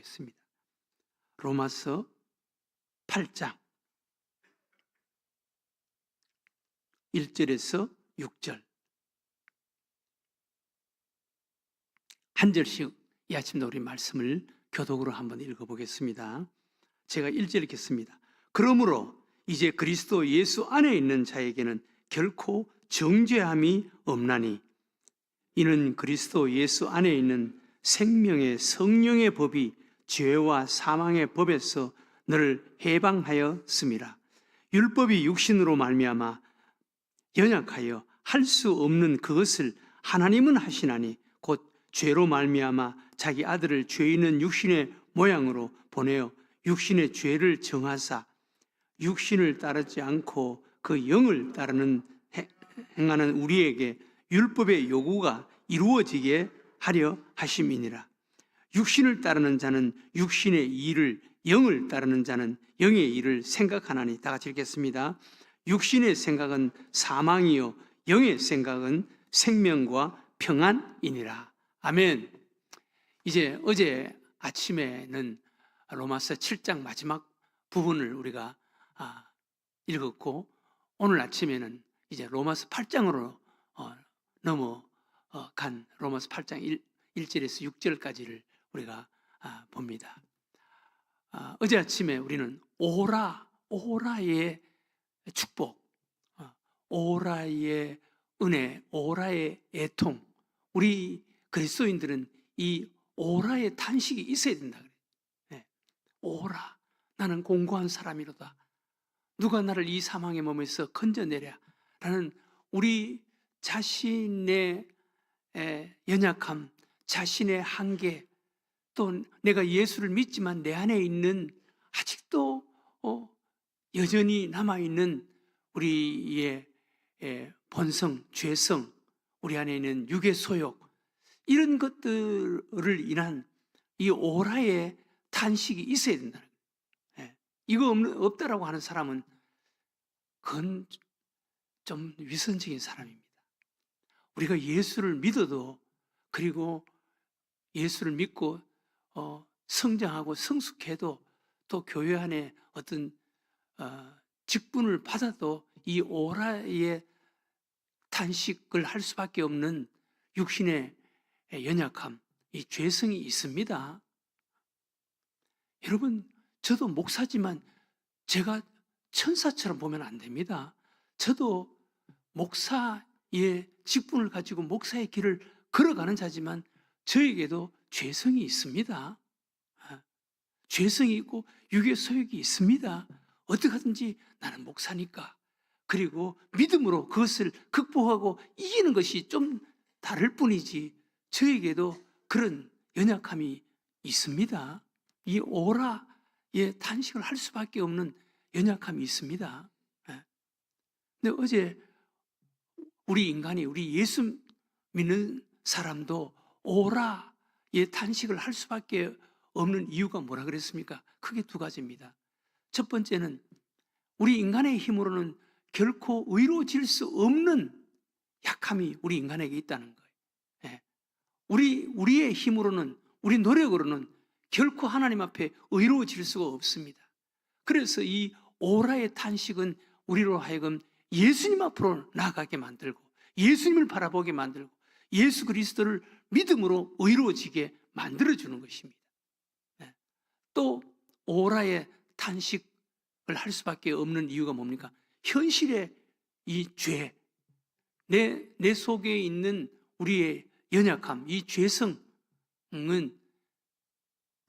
읽어보겠습니다. 로마서 8장 1절에서 6절 한 절씩 이 아침도 우리 말씀을 교독으로 한번 읽어보겠습니다. 제가 1절 읽겠습니다. 그러므로 이제 그리스도 예수 안에 있는 자에게는 결코 정죄함이 없나니 이는 그리스도 예수 안에 있는 생명의 성령의 법이 죄와 사망의 법에서 너를 해방하였음이라. 율법이 육신으로 말미암아 연약하여 할 수 없는 그것을 하나님은 하시나니 곧 죄로 말미암아 자기 아들을 죄 있는 육신의 모양으로 보내어 육신의 죄를 정하사 육신을 따르지 않고 그 영을 따르는 행하는 우리에게 율법의 요구가 이루어지게 하려 하심이니라. 육신을 따르는 자는 육신의 일을, 영을 따르는 자는 영의 일을 생각하나니. 다 같이 읽겠습니다. 육신의 생각은 사망이요 영의 생각은 생명과 평안이니라. 아멘. 이제 어제 아침에는 로마서 7장 마지막 부분을 우리가 읽었고, 오늘 아침에는 이제 로마서 8장으로 넘어간 로마서 8장 1절에서 6절까지를 우리가 봅니다. 어제 아침에 우리는 오라의 축복, 오라의 은혜, 오라의 애통, 우리 그리스도인들은 이 오라의 탄식이 있어야 된다 그래요. 네. 오라, 나는 공고한 사람이로다. 누가 나를 이 사망의 몸에서 건져내랴. 라는 우리 자신의 연약함, 자신의 한계, 또 내가 예수를 믿지만 내 안에 있는 아직도 여전히 남아있는 우리의 본성, 죄성, 우리 안에 있는 육의 소욕, 이런 것들을 인한 이 오라의 탄식이 있어야 된다는 거예요. 이거 없다라고 하는 사람은 그건 좀 위선적인 사람입니다. 우리가 예수를 믿어도, 그리고 예수를 믿고 성장하고 성숙해도, 또 교회 안에 어떤 직분을 받아도 이 오라의 탄식을 할 수밖에 없는 육신의 연약함, 이 죄성이 있습니다. 여러분, 저도 목사지만 제가 천사처럼 보면 안 됩니다. 저도 목사의 직분을 가지고 목사의 길을 걸어가는 자지만 저에게도 죄성이 있습니다. 죄성이 있고 육의 소욕이 있습니다. 어떻게 하든지 나는 목사니까, 그리고 믿음으로 그것을 극복하고 이기는 것이 좀 다를 뿐이지 저에게도 그런 연약함이 있습니다. 이 오라의 탄식을 할 수밖에 없는 연약함이 있습니다. 근데 어제 우리 인간이, 우리 예수 믿는 사람도 오라의 탄식을 할 수밖에 없는 이유가 뭐라 그랬습니까? 크게 두 가지입니다. 첫 번째는 우리 인간의 힘으로는 결코 의로워질 수 없는 약함이 우리 인간에게 있다는 거예요. 우리의 힘으로는, 우리 노력으로는 결코 하나님 앞에 의로워질 수가 없습니다. 그래서 이 오라의 탄식은 우리로 하여금 예수님 앞으로 나아가게 만들고, 예수님을 바라보게 만들고, 예수 그리스도를 믿음으로 의로워지게 만들어주는 것입니다. 또 오라의 탄식을 할 수밖에 없는 이유가 뭡니까? 현실의 이 죄, 내 속에 있는 우리의 연약함, 이 죄성은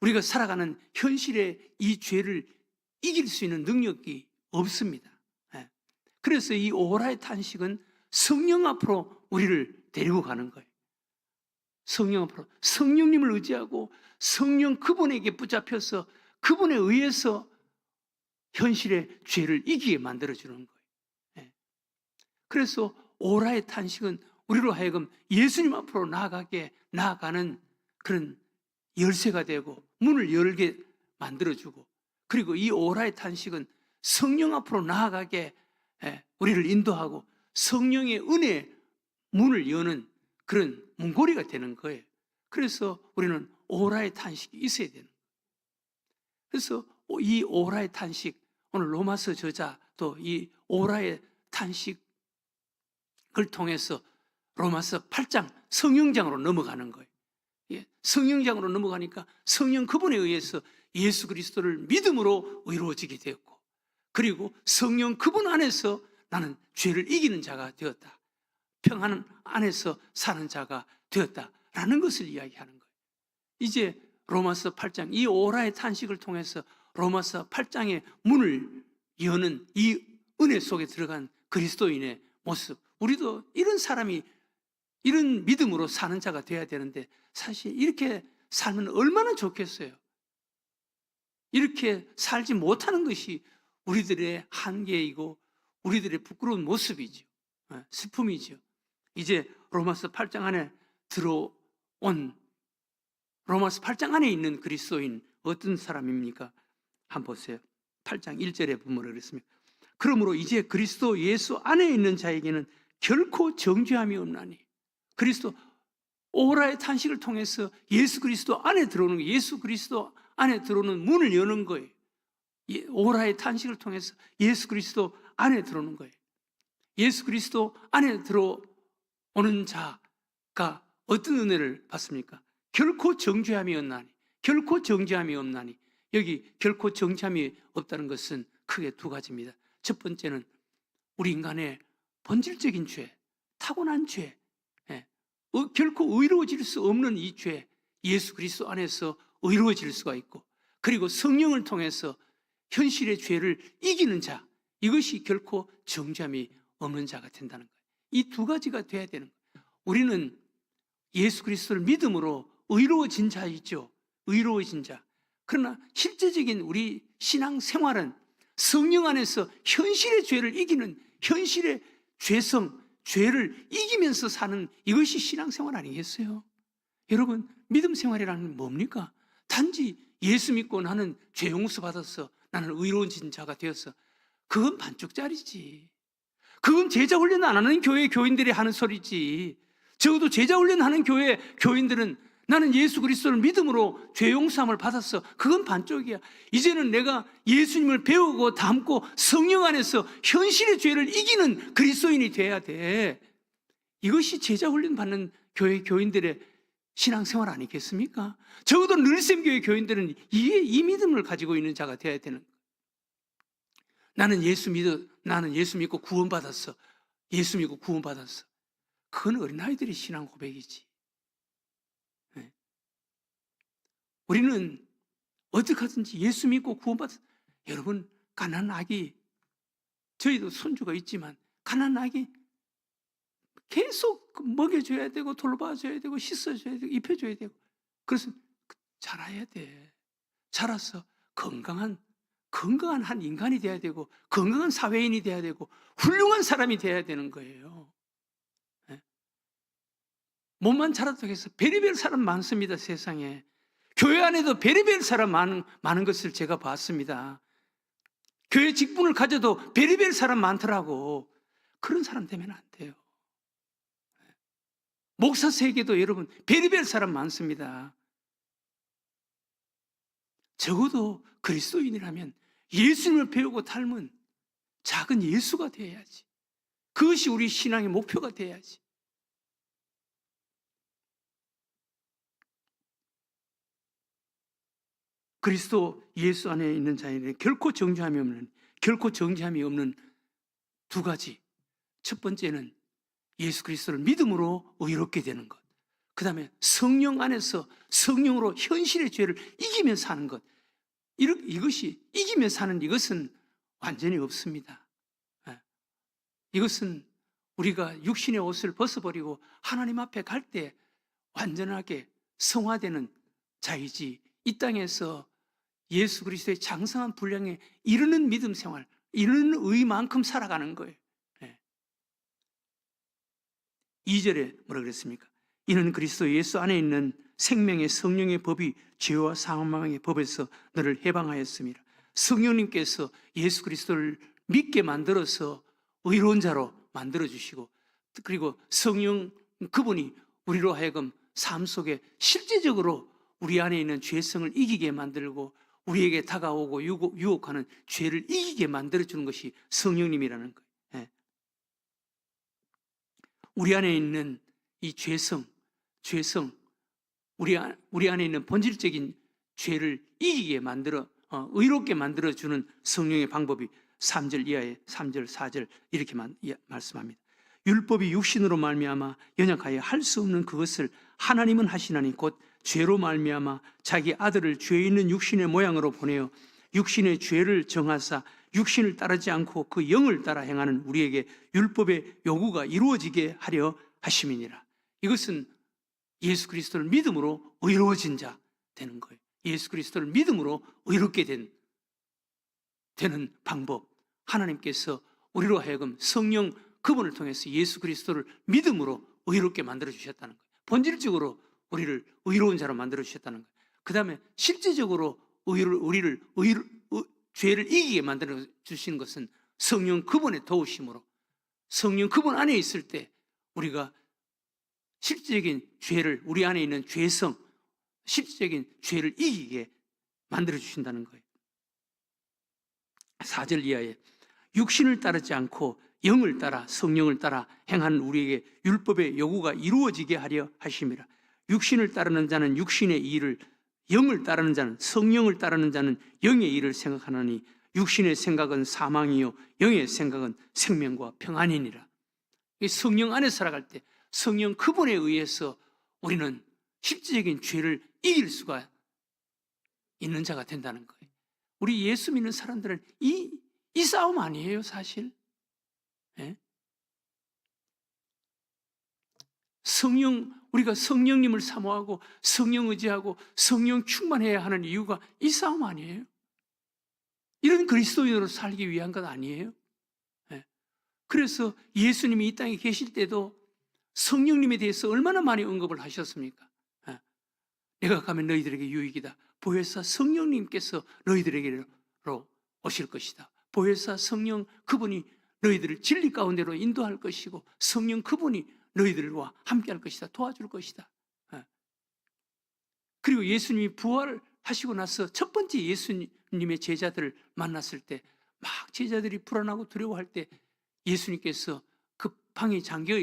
우리가 살아가는 현실의 이 죄를 이길 수 있는 능력이 없습니다. 그래서 이 오라의 탄식은 성령 앞으로 우리를 데리고 가는 거예요. 성령 앞으로, 성령님을 의지하고 성령 그분에게 붙잡혀서 그분에 의해서 현실의 죄를 이기게 만들어주는 거예요. 그래서 오라의 탄식은 우리로 하여금 예수님 앞으로 나아가는 그런 열쇠가 되고 문을 열게 만들어주고, 그리고 이 오라의 탄식은 성령 앞으로 나아가게 우리를 인도하고 성령의 은혜의 문을 여는 그런 문고리가 되는 거예요. 그래서 우리는 오라의 탄식이 있어야 되는 거예요. 그래서 이 오라의 탄식, 오늘 로마서 저자도 이 오라의 탄식을 통해서 로마서 8장 성령장으로 넘어가는 거예요. 성령장으로 넘어가니까 성령 그분에 의해서 예수 그리스도를 믿음으로 의로워지게 되었고, 그리고 성령 그분 안에서 나는 죄를 이기는 자가 되었다, 평안 안에서 사는 자가 되었다라는 것을 이야기하는 거예요. 이제 로마서 8장 이 오라의 탄식을 통해서 로마서 8장의 문을 여는 이 은혜 속에 들어간 그리스도인의 모습, 우리도 이런 사람이, 이런 믿음으로 사는 자가 되어야 되는데, 사실 이렇게 살면 얼마나 좋겠어요. 이렇게 살지 못하는 것이 우리들의 한계이고 우리들의 부끄러운 모습이죠. 슬픔이죠. 이제 로마서 8장 안에 들어온, 로마서 8장 안에 있는 그리스도인 어떤 사람입니까? 한번 보세요. 8장 1절에 보면 그랬습니다. 그러므로 이제 그리스도 예수 안에 있는 자에게는 결코 정죄함이 없나니. 그리스도 오라의 탄식을 통해서 예수 그리스도 안에 들어오는 거예요. 예수 그리스도 안에 들어오는 문을 여는 거예요. 오라의 탄식을 통해서 예수 그리스도 안에 들어오는 거예요. 예수 그리스도 안에 들어오는 자가 어떤 은혜를 받습니까? 결코 정죄함이 없나니. 결코 정죄함이 없나니. 여기 결코 정죄함이 없다는 것은 크게 두 가지입니다. 첫 번째는 우리 인간의 본질적인 죄, 타고난 죄, 결코 의로워질 수 없는 이 죄, 예수 그리스도 안에서 의로워질 수가 있고, 그리고 성령을 통해서 현실의 죄를 이기는 자, 이것이 결코 정죄함이 없는 자가 된다는 거예요. 이 두 가지가 돼야 되는 거예요. 우리는 예수 그리스도를 믿음으로 의로워진 자이죠. 의로워진 자. 그러나 실제적인 우리 신앙 생활은 성령 안에서 현실의 죄를 이기는, 현실의 죄성, 죄를 이기면서 사는, 이것이 신앙생활 아니겠어요? 여러분, 믿음 생활이라는 게 뭡니까? 단지 예수 믿고 나는 죄 용서 받아서 나는 의로워진 자가 되어서, 그건 반쪽짜리지. 그건 제자 훈련 안 하는 교회 교인들이 하는 소리지. 적어도 제자 훈련하는 교회 교인들은 나는 예수 그리스도를 믿음으로 죄 용서함을 받았어, 그건 반쪽이야. 이제는 내가 예수님을 배우고 닮고 성령 안에서 현실의 죄를 이기는 그리스도인이 돼야 돼. 이것이 제자 훈련 받는 교회 교인들의 신앙생활 아니겠습니까? 적어도 늘샘교회 교인들은 이 믿음을 가지고 있는 자가 되어야 되는 거예요. 나는 예수 믿고 구원받았어. 예수 믿고 구원받았어. 그건 어린아이들의 신앙 고백이지. 우리는 어떻게 하든지 예수 믿고 구원받았어. 여러분, 가난한 아기, 저희도 손주가 있지만 가난한 아기 계속 먹여줘야 되고 돌봐줘야 되고 씻어줘야 되고 입혀줘야 되고, 그래서 자라야 돼. 자라서 건강한 한 인간이 돼야 되고 건강한 사회인이 돼야 되고 훌륭한 사람이 돼야 되는 거예요. 몸만 자라도 해서 별의별 사람 많습니다, 세상에. 교회 안에도 별의별 사람 많은 것을 제가 봤습니다. 교회 직분을 가져도 별의별 사람 많더라고. 그런 사람 되면 안 돼요. 목사 세계도 여러분 별의별 사람 많습니다. 적어도 그리스도인이라면 예수님을 배우고 닮은 작은 예수가 되어야지. 그것이 우리 신앙의 목표가 되어야지. 그리스도 예수 안에 있는 자에게는 결코 정죄함이 없는 두 가지. 첫 번째는 예수 그리스도를 믿음으로 의롭게 되는 것. 그 다음에 성령 안에서 성령으로 현실의 죄를 이기며 사는 것. 이것이 이기며 사는 이것은 완전히 없습니다. 이것은 우리가 육신의 옷을 벗어버리고 하나님 앞에 갈 때 완전하게 성화되는 자이지, 이 땅에서 예수 그리스도의 장성한 분량에 이르는 믿음 생활, 이르는 의만큼 살아가는 거예요. 2절에 뭐라 그랬습니까? 이는 그리스도 예수 안에 있는 생명의 성령의 법이 죄와 사망의 법에서 너를 해방하였습니다. 성령님께서 예수 그리스도를 믿게 만들어서 의로운 자로 만들어주시고, 그리고 성령 그분이 우리로 하여금 삶 속에 실제적으로 우리 안에 있는 죄성을 이기게 만들고 우리에게 다가오고 유혹하는 죄를 이기게 만들어주는 것이 성령님이라는 거예요. 예. 우리 안에 있는 이 죄성, 우리 안에 있는 본질적인 죄를 이기게 만들어 의롭게 만들어주는 성령의 방법이 3절 이하에 3절, 4절 이렇게 말씀합니다. 율법이 육신으로 말미암아 연약하여 할 수 없는 그것을 하나님은 하시나니 곧 죄로 말미암아 자기 아들을 죄 있는 육신의 모양으로 보내어 육신의 죄를 정하사 육신을 따르지 않고 그 영을 따라 행하는 우리에게 율법의 요구가 이루어지게 하려 하심이니라. 이것은 예수 그리스도를 믿음으로 의로워진 자 되는 거예요. 예수 그리스도를 믿음으로 의롭게 되는 방법. 하나님께서 우리로 하여금 성령 그분을 통해서 예수 그리스도를 믿음으로 의롭게 만들어 주셨다는 거예요. 본질적으로 우리를 의로운 자로 만들어 주셨다는 거예요. 그 다음에 실제적으로 우리를 죄를 이기게 만들어 주시는 것은 성령 그분의 도우심으로, 성령 그분 안에 있을 때 우리가 실질적인 죄를, 우리 안에 있는 죄성, 실질적인 죄를 이기게 만들어 주신다는 거예요. 4절 이하에 육신을 따르지 않고 영을 따라, 성령을 따라 행하는 우리에게 율법의 요구가 이루어지게 하려 하심이라. 육신을 따르는 자는 육신의 일을, 영을 따르는 자는, 성령을 따르는 자는 영의 일을 생각하노니 육신의 생각은 사망이요 영의 생각은 생명과 평안이니라. 성령 안에 살아갈 때 성령 그분에 의해서 우리는 실질적인 죄를 이길 수가 있는 자가 된다는 거예요. 우리 예수 믿는 사람들은 이 싸움 아니에요, 사실. 예? 우리가 성령님을 사모하고 성령 의지하고 성령 충만해야 하는 이유가 이 싸움 아니에요. 이런 그리스도인으로 살기 위한 것 아니에요. 예. 그래서 예수님이 이 땅에 계실 때도 성령님에 대해서 얼마나 많이 언급을 하셨습니까? 예. 내가 가면 너희들에게 유익이다. 보혜사 성령님께서 너희들에게로 오실 것이다. 보혜사 성령 그분이 너희들을 진리 가운데로 인도할 것이고 성령 그분이 너희들과 함께 할 것이다. 도와줄 것이다. 그리고 예수님이 부활하시고 나서 첫 번째 예수님의 제자들을 만났을 때 막 제자들이 불안하고 두려워할 때 예수님께서 그 방에 잠겨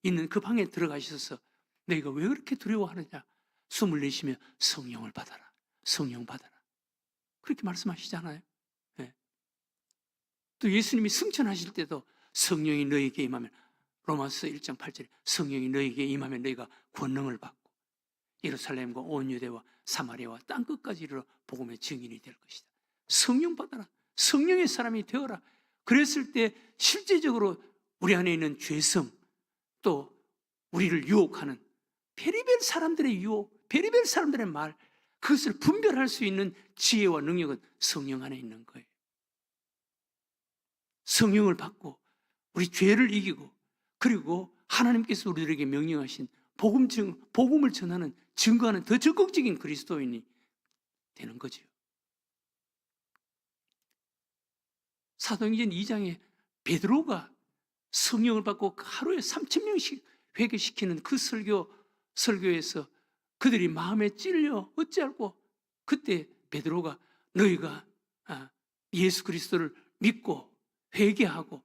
있는 그 방에 들어가셔서 너희가 왜 그렇게 두려워하느냐? 숨을 내쉬며 성령을 받아라. 성령 받아라. 그렇게 말씀하시잖아요. 네. 또 예수님이 승천하실 때도 성령이 너희에게 임하면, 로마서 1장 8절에 성령이 너희에게 임하면 너희가 권능을 받고 예루살렘과 온 유대와 사마리아와 땅끝까지 이르러 복음의 증인이 될 것이다. 성령 받아라. 성령의 사람이 되어라. 그랬을 때 실제적으로 우리 안에 있는 죄성, 또 우리를 유혹하는 별의별 사람들의 유혹, 별의별 사람들의 말, 그것을 분별할 수 있는 지혜와 능력은 성령 안에 있는 거예요. 성령을 받고 우리 죄를 이기고, 그리고 하나님께서 우리들에게 명령하신 복음을 전하는, 증거하는 더 적극적인 그리스도인이 되는 거죠. 사도행전 2장에 베드로가 성령을 받고 하루에 3,000명씩 회개시키는 그 설교에서 그들이 마음에 찔려 어찌할꼬, 그때 베드로가 너희가 예수 그리스도를 믿고 회개하고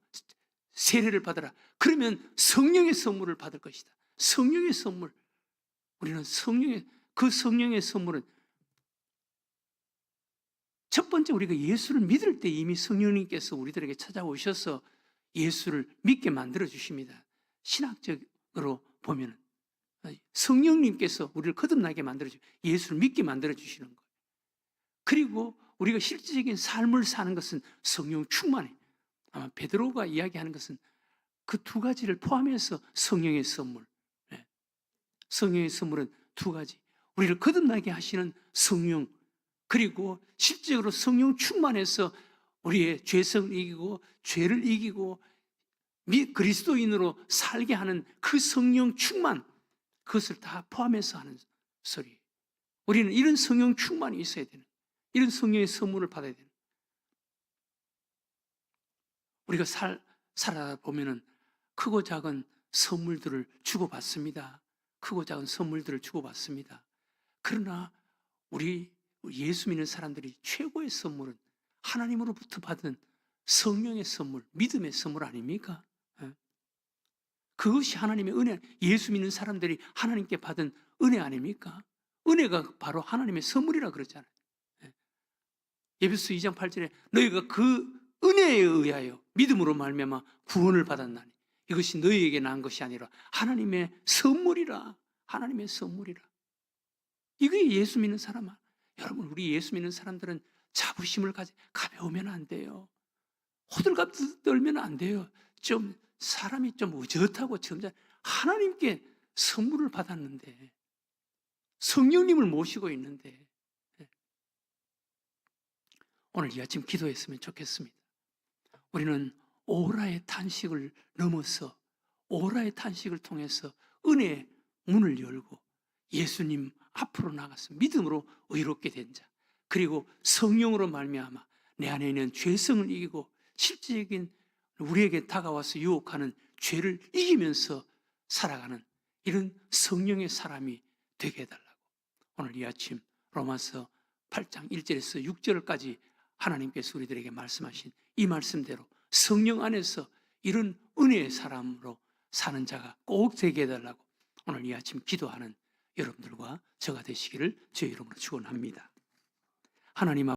세례를 받아라. 그러면 성령의 선물을 받을 것이다. 성령의 선물. 우리는 그 성령의 선물은 첫 번째 우리가 예수를 믿을 때 이미 성령님께서 우리들에게 찾아오셔서 예수를 믿게 만들어 주십니다. 신학적으로 보면 성령님께서 우리를 거듭나게 만들어 주시고 예수를 믿게 만들어 주시는 거예요. 그리고 우리가 실질적인 삶을 사는 것은 성령 충만해. 아마 베드로가 이야기하는 것은 그 두 가지를 포함해서 성령의 선물. 성령의 선물은 두 가지. 우리를 거듭나게 하시는 성령, 그리고 실제로 성령 충만해서 우리의 죄성을 이기고 죄를 이기고 그리스도인으로 살게 하는 그 성령 충만, 그것을 다 포함해서 하는 소리. 우리는 이런 성령 충만이 있어야 되는, 이런 성령의 선물을 받아야 되는. 우리가 살아다 보면은 크고 작은 선물들을 주고받습니다. 크고 작은 선물들을 주고받습니다. 그러나 우리 예수 믿는 사람들이 최고의 선물은 하나님으로부터 받은 성령의 선물, 믿음의 선물 아닙니까? 예. 그것이 하나님의 은혜, 예수 믿는 사람들이 하나님께 받은 은혜 아닙니까? 은혜가 바로 하나님의 선물이라 그러잖아요. 예. 에베소 2장 8절에 너희가 그 은혜에 의하여 믿음으로 말미암아 구원을 받았나니 이것이 너희에게 난 것이 아니라 하나님의 선물이라. 하나님의 선물이라. 이게 예수 믿는 사람아. 여러분, 우리 예수 믿는 사람들은 자부심을 가벼우면 안 돼요. 호들갑 떨면 안 돼요. 좀 사람이 좀 의젓하고 점잖. 하나님께 선물을 받았는데, 성령님을 모시고 있는데, 오늘 이 아침 기도했으면 좋겠습니다. 우리는 오라의 탄식을 넘어서 오라의 탄식을 통해서 은혜의 문을 열고 예수님 앞으로 나가서 믿음으로 의롭게 된 자, 그리고 성령으로 말미암아 내 안에 있는 죄성을 이기고 실질적인 우리에게 다가와서 유혹하는 죄를 이기면서 살아가는 이런 성령의 사람이 되게 해달라고 오늘 이 아침 로마서 8장 1절에서 6절까지 하나님께서 우리들에게 말씀하신 이 말씀대로 성령 안에서 이런 은혜의 사람으로 사는 자가 꼭 되게 해달라고 오늘 이 아침 기도하는 여러분들과 저가 되시기를 주의 이름으로 축원합니다. 하나님